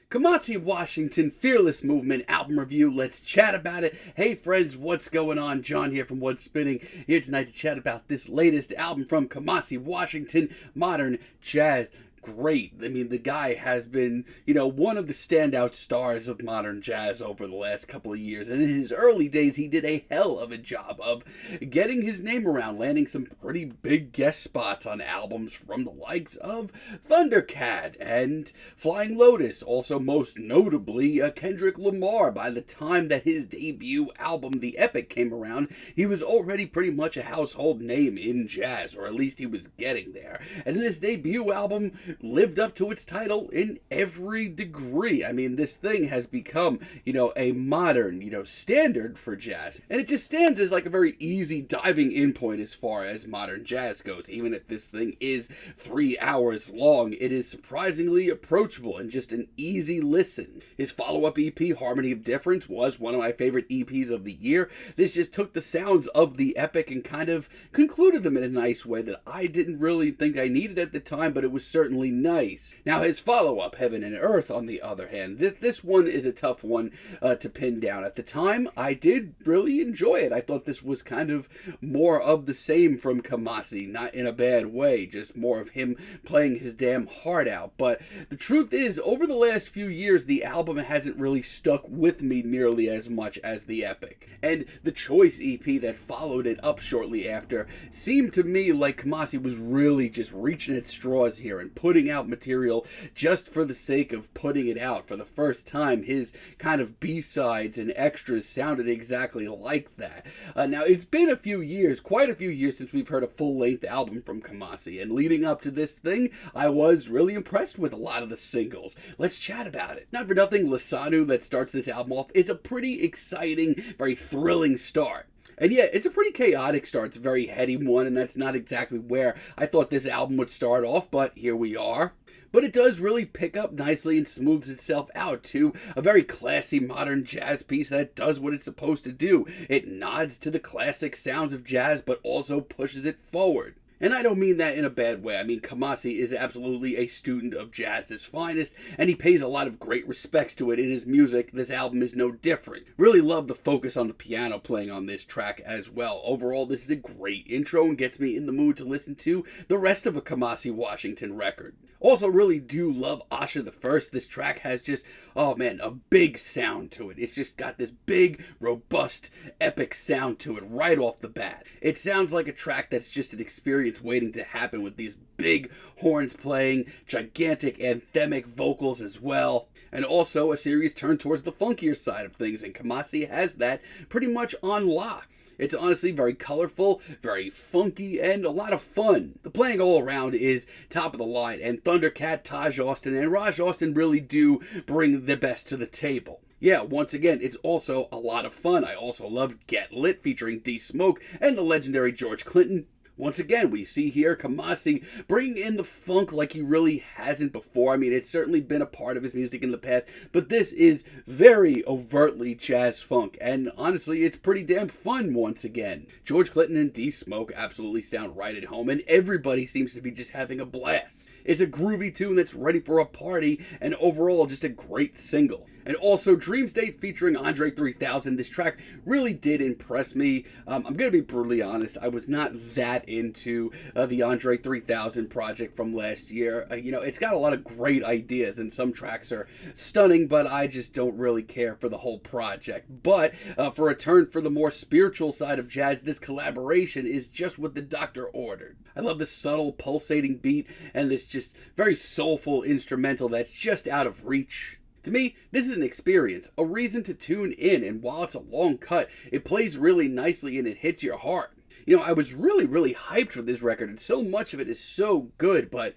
Kamasi Washington Fearless Movement album review. Let's chat about it. Hey friends, what's going on? John here from What's Spinning, here tonight to chat about this latest album from Kamasi Washington, Modern Jazz. Great. I mean, the guy has been, one of the standout stars of modern jazz over the last couple of years. And in his early days, he did a hell of a job of getting his name around, landing some pretty big guest spots on albums from the likes of Thundercat and Flying Lotus. Also, most notably, Kendrick Lamar. By the time that his debut album, The Epic, came around, he was already pretty much a household name in jazz, or at least he was getting there. And in his debut album, lived up to its title in every degree. I mean, this thing has become, a modern, standard for jazz. And it just stands as like a very easy diving in point as far as modern jazz goes. Even if this thing is 3 hours long, it is surprisingly approachable and just an easy listen. His follow-up EP, Harmony of Difference, was one of my favorite EPs of the year. This just took the sounds of the epic and kind of concluded them in a nice way that I didn't really think I needed at the time, but it was certainly nice. Now, his follow-up, Heaven and Earth, on the other hand, this one is a tough one to pin down. At the time, I did really enjoy it. I thought this was kind of more of the same from Kamasi, not in a bad way, just more of him playing his damn heart out. But the truth is, over the last few years, the album hasn't really stuck with me nearly as much as the epic. And the Choice EP that followed it up shortly after seemed to me like Kamasi was really just reaching at straws here and putting out material just for the sake of putting it out. For the first time, his kind of B-sides and extras sounded exactly like that. Now, it's been a few years, quite a few years, since we've heard a full-length album from Kamasi, and leading up to this thing, I was really impressed with a lot of the singles. Let's chat about it. Not for nothing, Lesanu, that starts this album off, is a pretty exciting, very thrilling start. And yeah, it's a pretty chaotic start. It's a very heady one, and that's not exactly where I thought this album would start off, but here we are. But it does really pick up nicely and smooths itself out to a very classy modern jazz piece that does what it's supposed to do. It nods to the classic sounds of jazz, but also pushes it forward. And I don't mean that in a bad way. I mean, Kamasi is absolutely a student of jazz's finest, and he pays a lot of great respects to it in his music. This album is no different. Really love the focus on the piano playing on this track as well. Overall, this is a great intro and gets me in the mood to listen to the rest of a Kamasi Washington record. Also, really do love Asha the First. This track has just, a big sound to it. It's just got this big, robust, epic sound to it right off the bat. It sounds like a track that's just an experience waiting to happen, with these big horns playing, gigantic anthemic vocals as well, and also a serious turn towards the funkier side of things, and Kamasi has that pretty much on lock. It's honestly very colorful, very funky, and a lot of fun. The playing all around is top of the line, and Thundercat, Taj Austin, and Raj Austin really do bring the best to the table. Yeah, once again, it's also a lot of fun. I also love Get Lit featuring D Smoke and the legendary George Clinton. Once again, we see here Kamasi bringing in the funk like he really hasn't before. I mean, it's certainly been a part of his music in the past, but this is very overtly jazz funk, and honestly, it's pretty damn fun once again. George Clinton and D Smoke absolutely sound right at home, and everybody seems to be just having a blast. It's a groovy tune that's ready for a party, and overall, just a great single. And also, Dream State featuring Andre 3000. This track really did impress me. I'm going to be brutally honest. I was not that into the Andre 3000 project from last year. It's got a lot of great ideas, and some tracks are stunning, but I just don't really care for the whole project. But for a turn for the more spiritual side of jazz, this collaboration is just what the doctor ordered. I love the subtle, pulsating beat, and this just very soulful instrumental that's just out of reach. To me, this is an experience, a reason to tune in, and while it's a long cut, it plays really nicely and it hits your heart. I was really hyped for this record, and so much of it is so good, but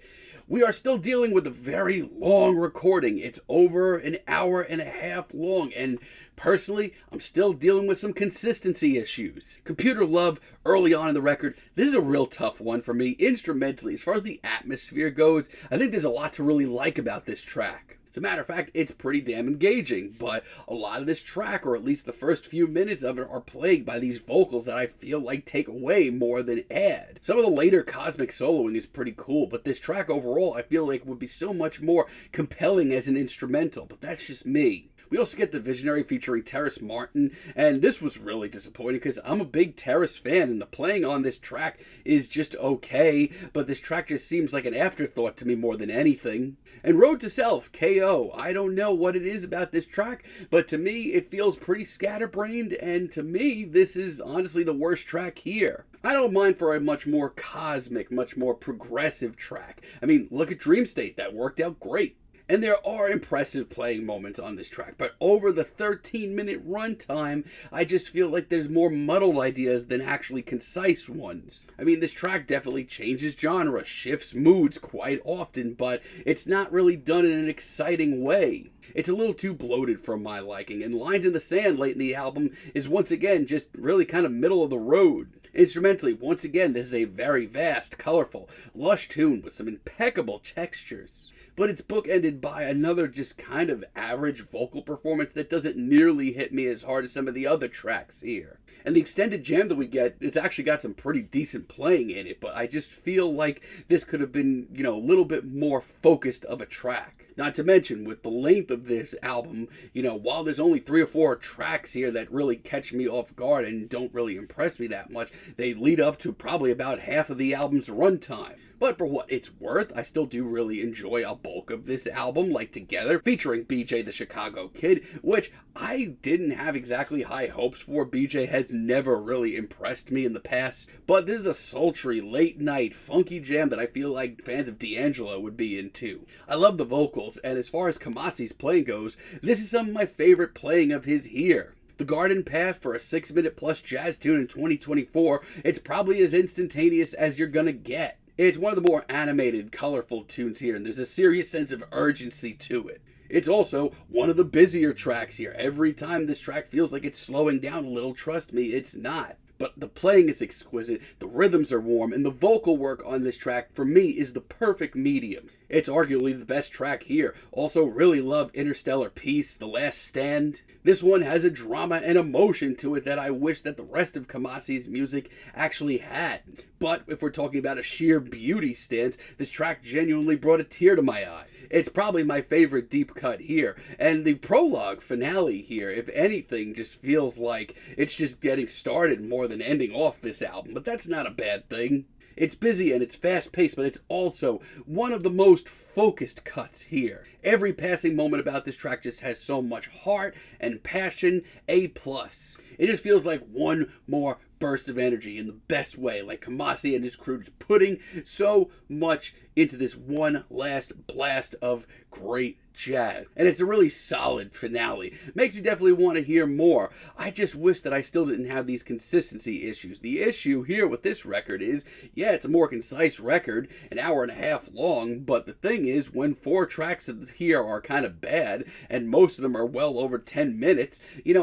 we are still dealing with a very long recording. It's over an hour and a half long, and personally, I'm still dealing with some consistency issues. Computer Love, early on in the record, this is a real tough one for me. Instrumentally, as far as the atmosphere goes, I think there's a lot to really like about this track. As a matter of fact, it's pretty damn engaging, but a lot of this track, or at least the first few minutes of it, are plagued by these vocals that I feel like take away more than add. Some of the later cosmic soloing is pretty cool, but this track overall I feel like would be so much more compelling as an instrumental, but that's just me. We also get The Visionary featuring Terrace Martin, and this was really disappointing because I'm a big Terrace fan, and the playing on this track is just okay, but this track just seems like an afterthought to me more than anything. And Road to Self, KO, I don't know what it is about this track, but to me it feels pretty scatterbrained, and to me this is honestly the worst track here. I don't mind for a much more cosmic, much more progressive track. I mean, look at Dream State, that worked out great. And there are impressive playing moments on this track, but over the 13-minute runtime, I just feel like there's more muddled ideas than actually concise ones. I mean, this track definitely changes genre, shifts moods quite often, but it's not really done in an exciting way. It's a little too bloated for my liking, and Lines in the Sand late in the album is once again just really kind of middle of the road. Instrumentally, once again, this is a very vast, colorful, lush tune with some impeccable textures. But it's bookended by another just kind of average vocal performance that doesn't nearly hit me as hard as some of the other tracks here. And the extended jam that we get, it's actually got some pretty decent playing in it, but I just feel like this could have been, a little bit more focused of a track. Not to mention, with the length of this album, while there's only 3 or 4 tracks here that really catch me off guard and don't really impress me that much, they lead up to probably about half of the album's runtime. But for what it's worth, I still do really enjoy a bulk of this album, like Together, featuring BJ the Chicago Kid, which I didn't have exactly high hopes for. BJ has never really impressed me in the past, but this is a sultry, late-night, funky jam that I feel like fans of D'Angelo would be into. I love the vocals, and as far as Kamasi's playing goes, this is some of my favorite playing of his here. The Garden Path for a 6-minute plus jazz tune in 2024, it's probably as instantaneous as you're gonna get. It's one of the more animated, colorful tunes here, and there's a serious sense of urgency to it. It's also one of the busier tracks here. Every time this track feels like it's slowing down a little, trust me, it's not. But the playing is exquisite, the rhythms are warm, and the vocal work on this track, for me, is the perfect medium. It's arguably the best track here. Also really love Interstellar Peace, The Last Stand. This one has a drama and emotion to it that I wish that the rest of Kamasi's music actually had. But if we're talking about a sheer beauty stance, this track genuinely brought a tear to my eye. It's probably my favorite deep cut here, and the prologue finale here, if anything, just feels like it's just getting started more than ending off this album, but that's not a bad thing. It's busy and it's fast-paced, but it's also one of the most focused cuts here. Every passing moment about this track just has so much heart and passion, A+. It just feels like one more burst of energy in the best way, like Kamasi and his crew just putting so much into this one last blast of great jazz. And it's a really solid finale. Makes me definitely want to hear more. I just wish that I still didn't have these consistency issues. The issue here with this record is, yeah, it's a more concise record, an hour and a half long, but the thing is, when 4 tracks here are kind of bad, and most of them are well over 10 minutes,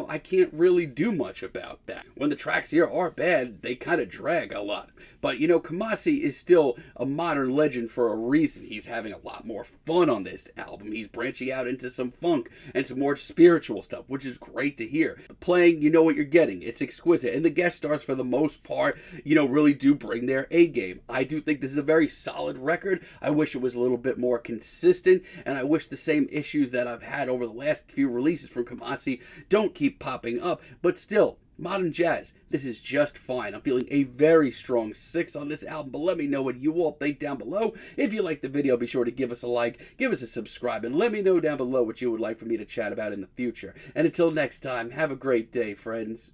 I can't really do much about that. When the tracks here are bad, they kind of drag a lot. But, Kamasi is still a modern legend for a reason. He's having a lot more fun on this album. He's branching out into some funk and some more spiritual stuff, which is great to hear. The playing, you know what you're getting. It's exquisite. And the guest stars, for the most part, really do bring their A game. I do think this is a very solid record. I wish it was a little bit more consistent, and I wish the same issues that I've had over the last few releases from Kamasi don't keep popping up, but still, modern jazz, this is just fine. I'm feeling a very strong 6 on this album, but let me know what you all think down below. If you liked the video, be sure to give us a like, give us a subscribe, and let me know down below what you would like for me to chat about in the future. And until next time, have a great day, friends.